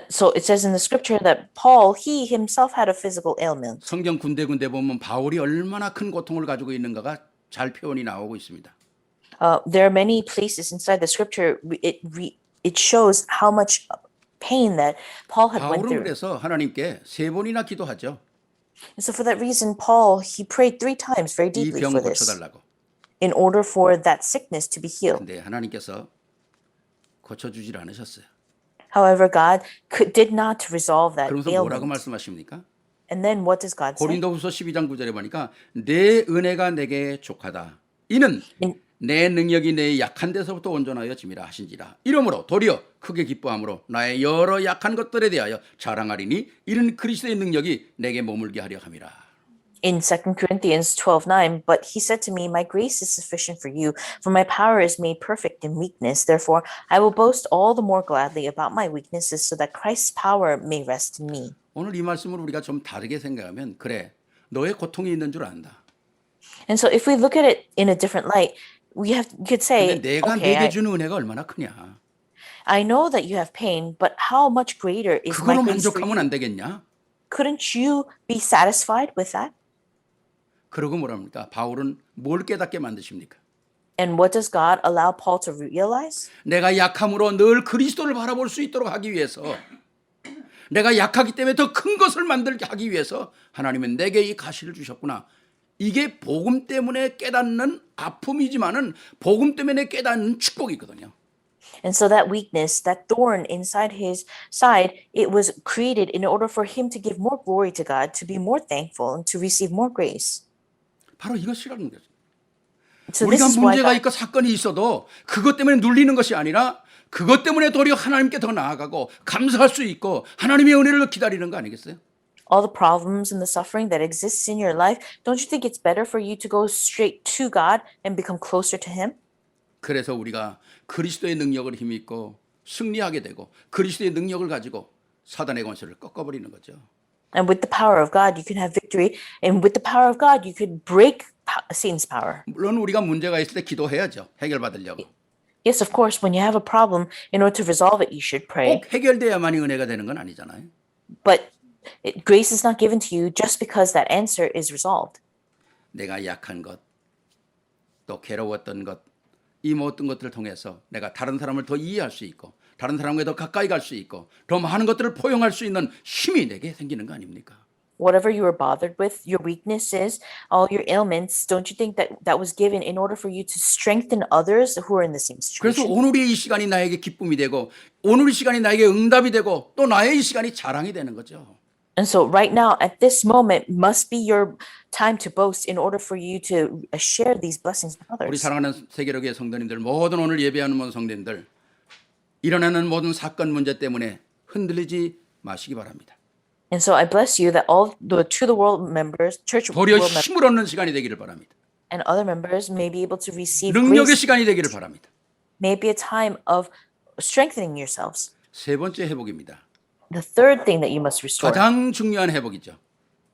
So it says in the scripture that Paul, he himself had a physical ailment. 성경 군데군데 보면 바울이 얼마나 큰 고통을 가지고 있는가가 잘 표현이 나오고 있습니다. There are many places inside the scripture it shows how much pain that Paul had went 바울은 through. 그래서 하나님께 3번이나 기도하죠. And so for that reason, Paul, he prayed 3 times very 이 deeply 병 for this 고쳐달라고. in order for that sickness to be healed. 근데 하나님께서 고쳐주질 않으셨어요. However, God did not resolve that 그러면서 뭐라고 ailment. 말씀하십니까? And then what does God say? 고린도후서 12장 9절에 보니까 내 은혜가 내게 족하다. 이는 내 능력이 내 약한 데서부터 온전하여 짐이라 하신지라. 이러므로 도리어 크게 기뻐함으로 나의 여러 약한 것들에 대하여 자랑하리니 이는 그리스도의 능력이 내게 머물게 하려 함이라. In 2 Corinthians 12:9, but he said to me, my grace is sufficient for you, for my power is made perfect in weakness. Therefore, I will boast all the more gladly about my weaknesses so that Christ's power may rest in me. 오늘 이 말씀을 우리가 좀 다르게 생각하면 그래 너의 고통이 있는 줄 안다. And so if we look at it in a different light, we could say, 근데 내가 okay, 내게 주는 은혜가 얼마나 크냐. I know that you have pain, but how much greater is my 그거로 grace for 만족하면 you? 안 되겠냐? Couldn't you be satisfied with that? 그러고 뭐랍니까? 바울은 뭘 깨닫게 만드십니까? And what does God allow Paul to realize? 내가 약함으로 늘 그리스도를 바라볼 수 있도록 하기 위해서 내가 약하기 때문에 더 큰 것을 만들게 하기 위해서 하나님은 내게 이 가시를 주셨구나. 이게 복음 때문에 깨닫는 아픔이지만은 복음 때문에 깨닫는 축복이거든요. And so that weakness, that thorn inside his side, it was created in order for him to give more glory to God, to be more thankful, and to receive more grace. 바로 이것이라는 거죠. So this 우리가 is why 문제가 God, 있고 사건이 있어도 그것 때문에 눌리는 것이 아니라 그것 때문에 도리어 하나님께 더 나아가고 감사할 수 있고 하나님의 은혜를 기다리는 거 아니겠어요? all the problems and the suffering that exists in your life, don't you think it's better for you to go straight to God and become closer to Him? 그래서 우리가 그리스도의 능력을 힘입고 승리하게 되고 그리스도의 능력을 가지고 사단의 권세를 꺾어버리는 거죠. And with the power of God, you can have victory. And with the power of God, you could break Satan's power. 물론 우리가 문제가 있을 때 기도해야죠. 해결받으려고. Yes, of course, when you have a problem, in order to resolve it, you should pray. 꼭 해결돼야만이 은혜가 되는 건 아니잖아요. But grace is not given to you just because that answer is resolved. 내가 약한 것, 또 괴로웠던 것, 이 모든 것들을 통해서 내가 다른 사람을 더 이해할 수 있고 다른 사람과 더 가까이 갈 수 있고 더 많은 것들을 포용할 수 있는 힘이 내게 생기는 거 아닙니까? Whatever you are bothered with, your weaknesses, all your ailments, don't you think that that was given in order for you to strengthen others who are in the same 그래서 situation? 오늘의 이 시간이 나에게 기쁨이 되고 오늘의 시간이 나에게 응답이 되고 또 나의 이 시간이 자랑이 되는 거죠. And so right now, at this moment, must be your time to boast in order for you to share these blessings with 우리 others. 사랑하는 세계로교회 성도님들 모든 오늘 예배하는 모든 성도님들 일어나는 모든 사건 문제 때문에 흔들리지 마시기 바랍니다. And so I bless you that all to the world members, church 도리어 world members, 힘을 얻는 시간이 되기를 바랍니다. and other members may be able to receive 능력의 grace, 시간이 되기를 바랍니다. may be a time of strengthening yourselves. 세 번째 회복입니다. The third thing that you must restore, 가장 중요한 회복이죠.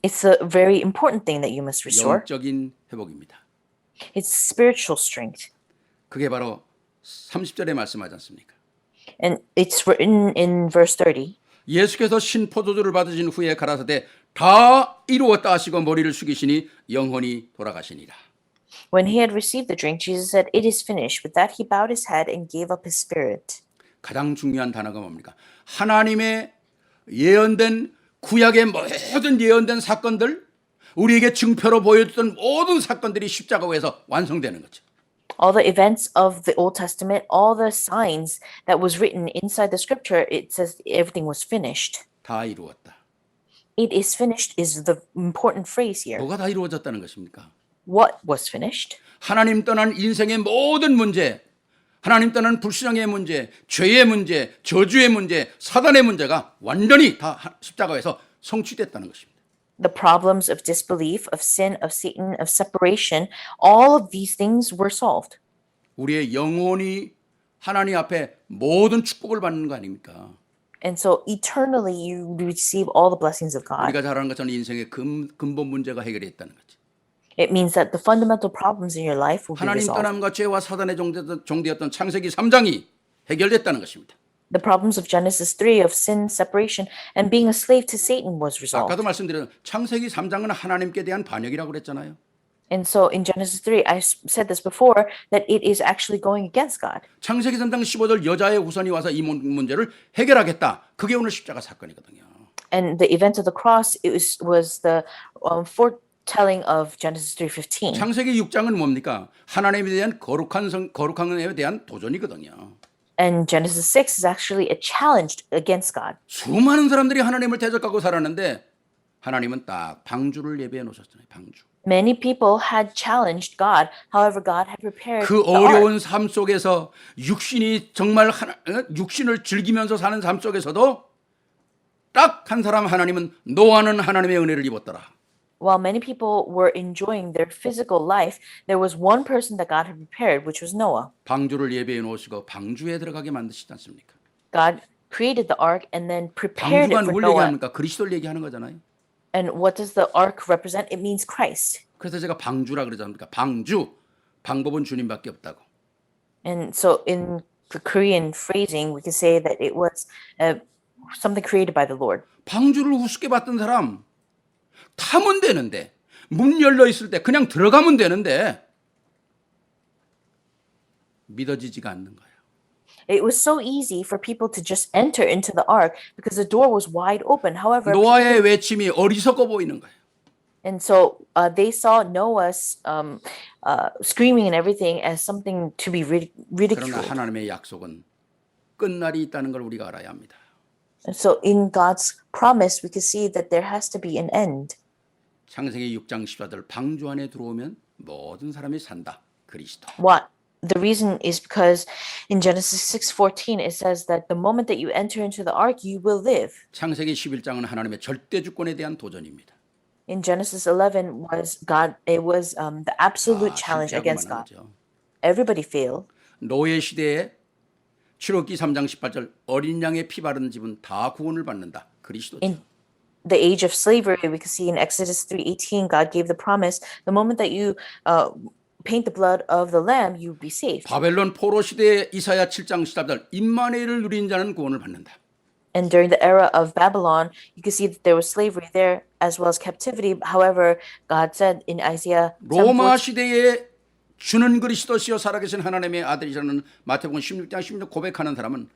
it's a very important thing that you must restore. 영적인 회복입니다. It's spiritual strength. 그게 바로 30절에 말씀하지 않습니까? And it's written in verse 30. 예수께서 신포도주를 받으신 후에 가라사대 다 이루었다 하시고 머리를 숙이시니 영혼이 돌아가시니라. When he had received the drink, Jesus said, "It is finished." With that, he bowed his head and gave up his spirit. 가장 중요한 단어가 뭡니까? 하나님의 예언된 구약의 모든 예언된 사건들, 우리에게 증표로 보여줬던 모든 사건들이 십자가에서 완성되는 거죠. All the events of the Old Testament, all the signs that was written inside the scripture, it says everything was finished. 다 이루었다. It is finished is the important phrase here. 뭐가 다 이루어졌다는 것입니까? What was finished? 하나님 떠난 인생의 모든 문제, 하나님 떠난 불신앙의 문제, 죄의 문제, 저주의 문제, 사단의 문제가 완전히 다 십자가에서 성취됐다는 것입니다. The problems of disbelief, of sin, of Satan, of separation, all of these things were solved. 우리의 영혼이 하나님 앞에 모든 축복을 받는 거 아닙니까? And so eternally you receive all the blessings of God. 우리가 잘 아는 것처럼 인생의 근본 문제가 해결됐다는 거죠. It means that the fundamental problems in your life will be 하나님 resolved. 떠남과 죄와 사단의 종되었던 창세기 3장이 해결됐다는 것입니다. The problems of Genesis 3 of sin, separation, and being a slave to Satan was resolved. 아까도 말씀드린 창세기 3장은 하나님께 대한 반역이라고 그랬잖아요. And so in Genesis 3, I said this before, that it is actually going against God. 창세기 3장 15절 여자의 후손이 와서 이 문제를 해결하겠다. 그게 오늘 십자가 사건이거든요. And the event of the cross was the foretelling of Genesis 3:15. 창세기 6장은 뭡니까? 하나님에 대한 거룩함에 대한 도전이거든요. And Genesis 6 is actually a challenge against God. 수많은 사람들이 하나님을 대적하고 살았는데 하나님은 딱 방주를 예배해 놓으셨잖아요. 방주. Many people had challenged God. However, God had prepared 그 the ark. 어려운 삶 속에서 육신이 정말 육신을 즐기면서 사는 삶 속에서도 딱 한 사람 하나님은 노아는 하나님의 은혜를 입었더라. While many people were enjoying their physical life, there was one person that God had prepared, which was Noah. 방주를 예배해 놓으시고 방주에 들어가게 만드시지 않습니까? God created the ark and then prepared 방주가 it for 누굴 Noah. 얘기합니까? 그리스도를 얘기하는 거잖아요. And what does the ark represent? It means Christ. 그래서 제가 방주라 그러지 않습니까? 방주. 방법은 주님밖에 없다고. And so in the Korean phrasing, we can say that it was something created by the Lord. 방주를 우습게 봤던 사람 타면 되는데 문 열려 있을 때 그냥 들어가면 되는데 믿어지지가 않는 거예요. It was so easy for people to just enter into the ark because the door was wide open. However, 노아의 외침이 어리석어 보이는 거예요. and so they saw Noah's screaming and everything as something to be 그러나 ridiculed. 하나님의 약속은 끝날이 있다는 걸 우리가 알아야 합니다. And so in God's promise, we can see that there has to be an end. 창세기 6장 14절 방주 안에 들어오면 모든 사람이 산다. 그리스도. What? The reason is because in Genesis 6:14 it says that the moment that you enter into the ark, you will live. 창세기 11장은 하나님의 절대 주권에 대한 도전입니다. In Genesis 11 was God. It was the absolute challenge against God. 거죠. Everybody failed. 노예 시대에 출애굽기 3장 18절 어린 양의 피 바르는 집은 다 구원을 받는다. 그리스도죠. In the age of slavery, we can see in Exodus 3:18, God gave the promise: the moment that you paint the blood of the lamb, you will be saved. 바벨론 포로 시대에 이사야 7장 14절 임마누엘을 누린 자는 구원을 받는다. And during the era of Babylon, you can see that there was slavery there as well as captivity. However, God said in Isaiah 7:14, 로마 시대에 주는 그리스도시요 살아계신 하나님의 아들이라는 마태복음 16장 16절 고백하는 사람은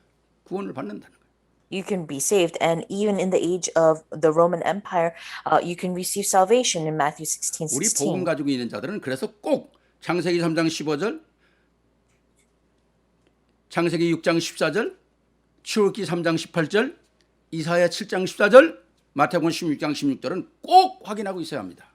구원을 받는다는 거예요. you can be saved. And even in the age of the Roman Empire, you can receive salvation in Matthew 우리 복음 16:16. 가지고 있는 자들은 그래서 꼭 창세기 3장 15절, 창세기 6장 14절, 출애굽기 3장 18절, 이사야 7장 14절, 마태복음 16장 16절은 꼭 확인하고 있어야 합니다.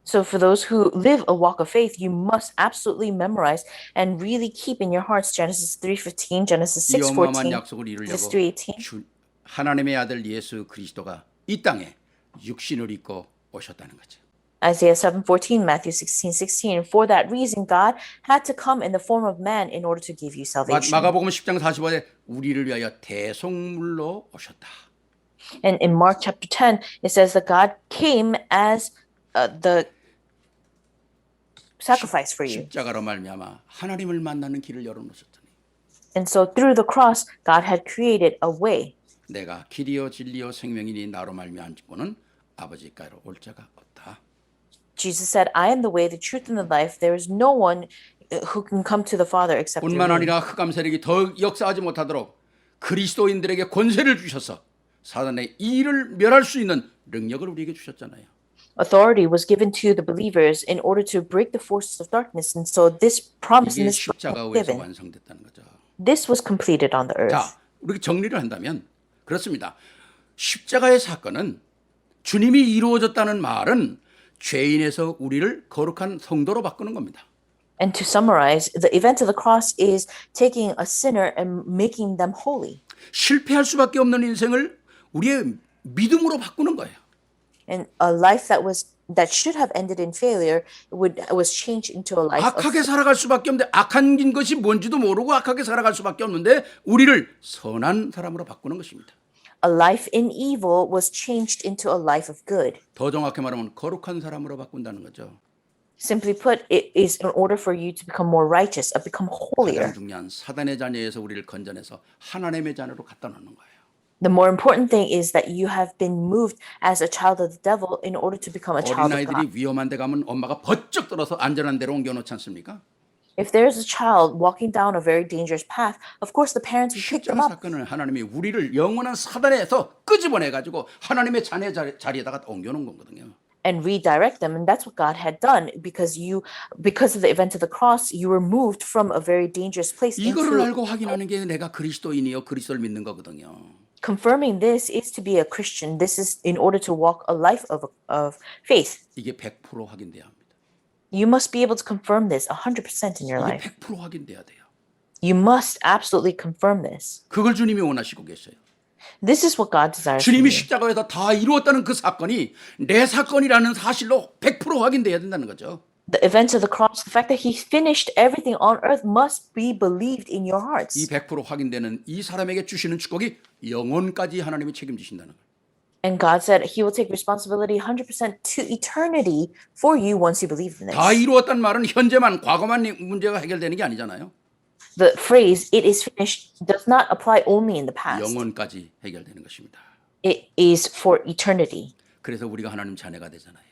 So for those who live a walk of faith, you must absolutely memorize and really keep in your hearts Genesis 3:15, Genesis 이 어마어마한 6:14, 약속을 이루려고 Genesis 3:18. 하나님의 아들 예수 그리스도가 이 땅에 육신을 입고 오셨다는 거죠. Isaiah 7:14, Matthew 16:16. For that reason, God had to come in the form of man in order to give you salvation. 마가복음 10장 45절에 우리를 위하여 대속물로 오셨다. And in Mark chapter 10, it says that God came as the sacrifice for you. 십자가로 말미암아 하나님을 만나는 길을 열어놓으셨더니 And so through the cross, God had created a way. 내가 길이요 진리요 생명이니 나로 말미암고는 아버지께로 올 자가 없다. Jesus said, I am the way, the truth, and the life. There is no one who can come to the Father except through 뿐만 me. 아니라 흑암 세력이 더 역사하지 못하도록 그리스도인들에게 권세를 주셔서 사단의 이 일을 멸할 수 있는 능력을 우리에게 주셨잖아요. Authority was given to the believers in order to break the forces of darkness. And so this promise 이게 and this was 십자가 위에서 given. 완성됐다는 거죠. This was completed on the earth. 자, 우리 정리를 한다면 그렇습니다. 십자가의 사건은 주님이 이루어졌다는 말은 죄인에서 우리를 거룩한 성도로 바꾸는 겁니다. And to summarize, the event of the cross is taking a sinner and making them holy. 실패할 수밖에 없는 인생을 우리의 믿음으로 바꾸는 거예요. And a life that should have ended in failure was changed into a life of 악하게 살아갈 수밖에 없는데 악한 것이 뭔지도 모르고 악하게 살아갈 수밖에 없는데 우리를 선한 사람으로 바꾸는 것입니다. a life in evil was changed into a life of good. 더 정확히 말하면 거룩한 사람으로 바꾼다는 거죠. Simply put, it is in order for you to become more righteous, become holier. 가장 중요한 사단의 자녀에서 우리를 건져내서 하나님의 자녀로 갖다 놓는 거예요. The more important thing is that you have been moved as a child of the devil in order to become a child of God. 어린아이들이 위험한 데 가면 엄마가 번쩍 들어서 안전한 데로 옮겨놓지 않습니까? If there's a child walking down a very dangerous path, of course the parents will pick them 십자가 up. 사건은 하나님이 우리를 영원한 사단에서 끄집어내가지고 하나님의 자녀 자리에다가 옮겨놓은 거거든요. And redirect them, and that's what God had done because of the event of the cross, you were moved from a very dangerous place 이거를 into. 알고 확인하는 게 내가 그리스도인이요 그리스도를 믿는 거거든요. Confirming this is to be a Christian. This is in order to walk a life of faith. 이게 100% 확인돼야 합니다. You must be able to confirm this 100% in your 이게 life. 100% 확인돼야 돼요. You must absolutely confirm this. 그걸 주님이 원하시고 계셔요. This is what God desires from 주님이 you. 십자가에서 다 이루었다는 그 사건이 내 사건이라는 사실로 100% 확인돼야 된다는 거죠. The events of the cross, the fact that He finished everything on earth must be believed in your hearts. 이 100% 확인되는 이 사람에게 주시는 축복이 영원까지 하나님이 책임지신다는 거예요. And God said He will take responsibility 100% to eternity for you once you believe in 다 this. 이루었단 말은 현재만 과거만 문제가 해결되는 게 아니잖아요. The phrase "it is finished" does not apply only in the past. 영원까지 해결되는 것입니다. It is for eternity. 그래서 우리가 하나님 자녀가 되잖아요.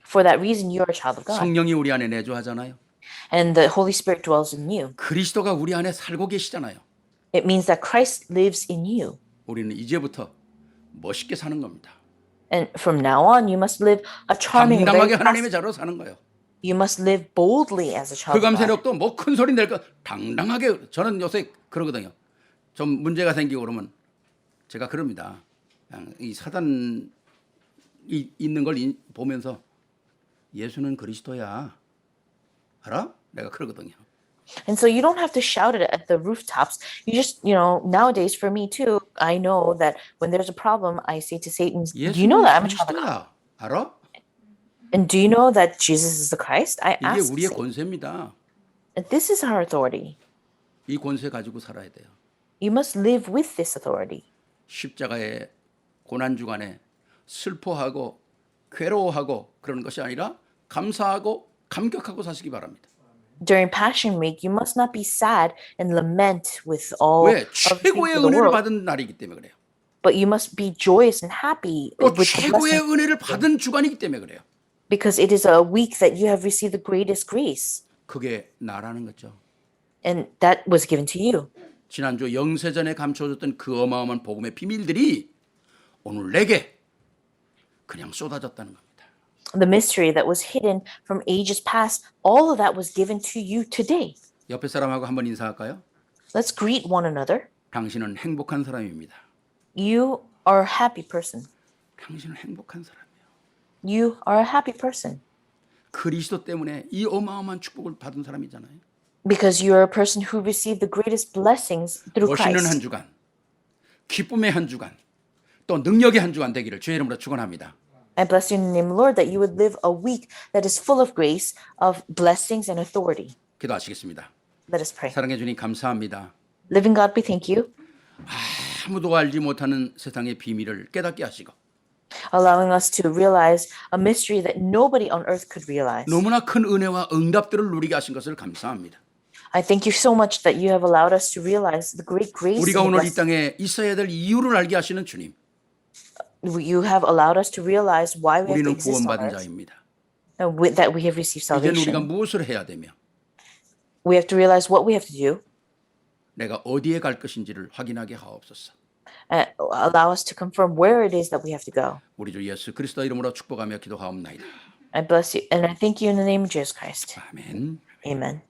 For that reason, you are a child of God. 성령이 우리 안에 내주하잖아요. And the Holy Spirit dwells in you. 그리스도가 우리 안에 살고 계시잖아요. It means that Christ lives in you. 우리는 이제부터 멋있게 사는 겁니다. And from now on, you must live a charming, and 당당하게 very 하나님의 fast- 자로 사는 거예요. You must live boldly as a child of 흑암 God. 세력도 뭐 큰 소리 낼까 당당하게 저는 요새 그러거든요. 좀 문제가 생기고 그러면 제가 그럽니다. 그냥 이 사단이 있는 걸 보면서 예수는 그리스도야. 알아? 내가 그러거든요. And so you don't have to shout it at the rooftops. You just, nowadays for me too, I know that when there's a problem, I say to Satan, do you know 예수는 that I'm a child of God? 그리스도야. 알아? And do you know that Jesus is the Christ? I 이게 ask 우리의 Satan. 권세입니다. And this is our authority. 이 권세 가지고 살아야 돼요. You must live with this authority. 십자가의 고난 주간에 슬퍼하고 괴로워하고 그러는 것이 아니라 감사하고 감격하고 사시기 바랍니다. During Passion Week, you must not be sad and lament with all 왜? of the things 최고의 of the 은혜를 world, 받은 날이기 때문에 그래요. but you must be joyous and happy 또 with the 최고의 blessing 은혜를 받은 주간이기 때문에 그래요. because it is a week that you have received the greatest grace, 그게 나라는 거죠. and that was given to you. 지난주 영세전에 감춰졌던 그 어마어마한 복음의 비밀들이 오늘 내게 그냥 쏟아졌다는 겁니다. The mystery that was hidden from ages past, all of that was given to you today. 옆에 사람하고 한번 인사할까요? Let's greet one another. 당신은 행복한 사람입니다. You are a happy person. 당신은 행복한 사람이에요. You are a happy person 그리스도 때문에 이 어마어마한 축복을 받은 사람이잖아요. because you are a person who received the greatest blessings through 멋있는 한 Christ. 주간, 기쁨의 한 주간, 또 능력의 한 주간 되기를 주의 이름으로 축원합니다. I bless you in the name of the Lord that you would live a week that is full of grace, of blessings and authority. 기도하시겠습니다. Let us pray. 사랑해 주님 감사합니다. Living God, we thank you, 아무도 알지 못하는 세상의 비밀을 깨닫게 하시고 allowing us to realize a mystery that nobody on earth could realize. 너무나 큰 은혜와 응답들을 누리게 하신 것을 감사합니다. I thank you so much that you have allowed us to realize the great grace 우리가 and 오늘 이 blessing. 땅에 있어야 될 이유를 알게 하시는 주님. You have allowed us to realize why we have to 우리는 exist on 구원받은 earth, 자입니다. and that we have received 이제는 우리가 salvation. 무엇을 해야 되며 We have to realize what we have to do 내가 어디에 갈 것인지를 확인하게 하옵소서. and allow us to confirm where it is that we have to go. 우리 주 예수 그리스도 이름으로 축복하며 기도하옵나이다. I bless you and I thank you in the name of Jesus Christ. 아멘. Amen.